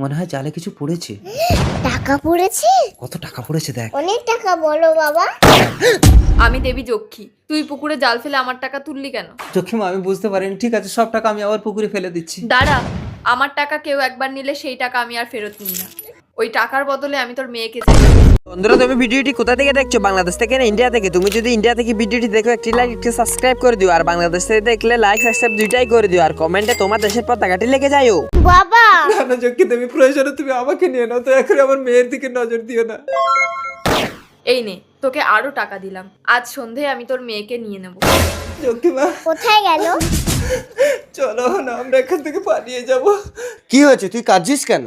মনে হয় জালে কিছু পড়েছে। টাকা পড়েছে? কত টাকা পড়েছে দেখ। অনেক টাকা বলো বাবা। আমি দেবী যক্ষী, তুই পুকুরে জাল ফেলে আমার টাকা তুললি কেন? জক্ষিমা আমি বুঝতে পারিনি। ঠিক আছে, সব টাকা আমি আবার পুকুরে ফেলে দিচ্ছি। দাঁড়া, আমার টাকা কেউ একবার নিলে সেই টাকা আমি আর ফেরত নিই না। ওই টাকার বদলে আমি তোর মেয়েকে চাই। বন্ধুরা, তুমি ভিডিওটি কোথা থেকে দেখছো? বাংলাদেশ থেকে না ইন্ডিয়া থেকে? তুমি যদি ইন্ডিয়া থেকে ভিডিওটি দেখো, একটি লাইক একটি সাবস্ক্রাইব করে দিও। আর বাংলাদেশ থেকে দেখলে লাইক সাবস্ক্রাইব দুইটাই করে দিও। আর কমেন্টে তোমার দেশের পতাকাটি লিখে যাও। বাবা না জক্ষি দেবী, প্রয়োজনে তুমি আমাকে নিয়ে নাও, তো এখন আমার মেয়ের দিকে নজর দিও না। এই নে, তোকে আরো টাকা দিলাম। আজ সন্ধে আমি তোর মেয়েকে নিয়ে নেব। জক্ষিমা কোথায় গেল? চলো না, আমরা এখান থেকে পালিয়ে যাব। কি হয়েছে, তুই কাঁদছিস কেন?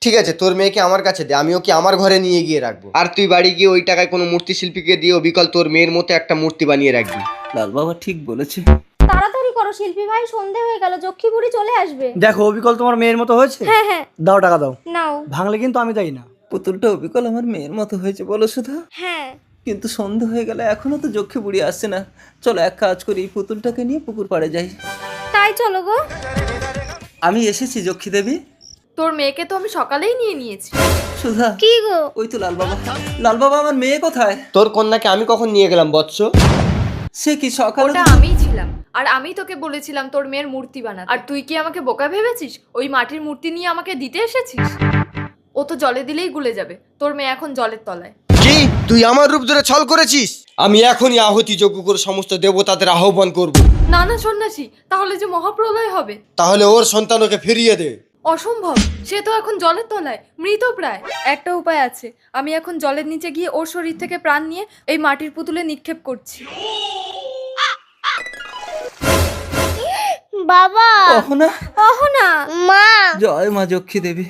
ঠিক আছে, তোর মেয়েকে আমার কাছে দে, আমি ওকে আমার ঘরে নিয়ে গিয়ে রাখবো। আর তুই বাড়ি গিয়ে ওই টাকায় কোনো মূর্তি শিল্পীকে দিয়ে অবিকল তোর মেয়ের মতো একটা মূর্তি বানিয়ে রাখবি। লাল বাবা ঠিক বলেছে। তাড়াতাড়ি করো শিল্পী ভাই, সন্ধে হয়ে গেল, যক্ষী বুড়ি চলে আসবে। দেখো অবিকল তোমার মেয়ের মতো হয়েছে। হ্যাঁ হ্যাঁ, দাও টাকা দাও। নাও। ভাঙলে কিন্তু আমি দেই না। পুতুলটা অবিকল আমার মেয়ের মতো হয়েছে বলো সুধা। হ্যাঁ, কিন্তু সন্ধ্যা হয়ে গেলে এখনো তো যক্ষী বুড়ি আসছে না। চলো এক কাজ করি, এই পুতুলটাকে নিয়ে পুকুর পাড়ে যাই। তাই চলো গো। আমি এসেছি যক্ষী দেবী। তোর মেয়েকে তো আমি সকালেই নিয়ে নিয়েছি। সুধা, কি গো? ওই তো লাল বাবা। লাল বাবা, আমার মেয়ে কোথায়? তোর কন্যাকে আমি কখন নিয়ে গেলাম বৎস? সে কি সকালে? ওটা আমিই ছিলাম। আর আমি তোকে বলেছিলাম তোর মেয়ের মূর্তি বানাতে। আর তুই কি আমাকে বোকা ভেবেছিস? ওই মাটির মূর্তি নিয়ে আমাকে দিতে এসেছিস? ও তো জলে দিলেই গুলে যাবে। তোর মেয়ে এখন জলের তলায়। কি তুই আমার রূপ ধরে ছল করেছিস? আমি এখনই আহুতি যজ্ঞ করে সমস্ত দেবতাদের আহ্বান করব। না না সন্ন্যাসী, তাহলে যে মহাপ্রলয় হবে। তাহলে ওর সন্তান ওকে ফিরিয়ে দে। অসম্ভব, সে তো এখন জলের তলায়, মৃত প্রায়। একটা উপায় আছে, আমি এখন জলের নিচে গিয়ে ওর শরীর থেকে প্রাণ নিয়ে এই মাটির পুতুলে নিক্ষেপ করছি। বাবা অহনা, ওহ না। মা জয় মা যক্ষী দেবী।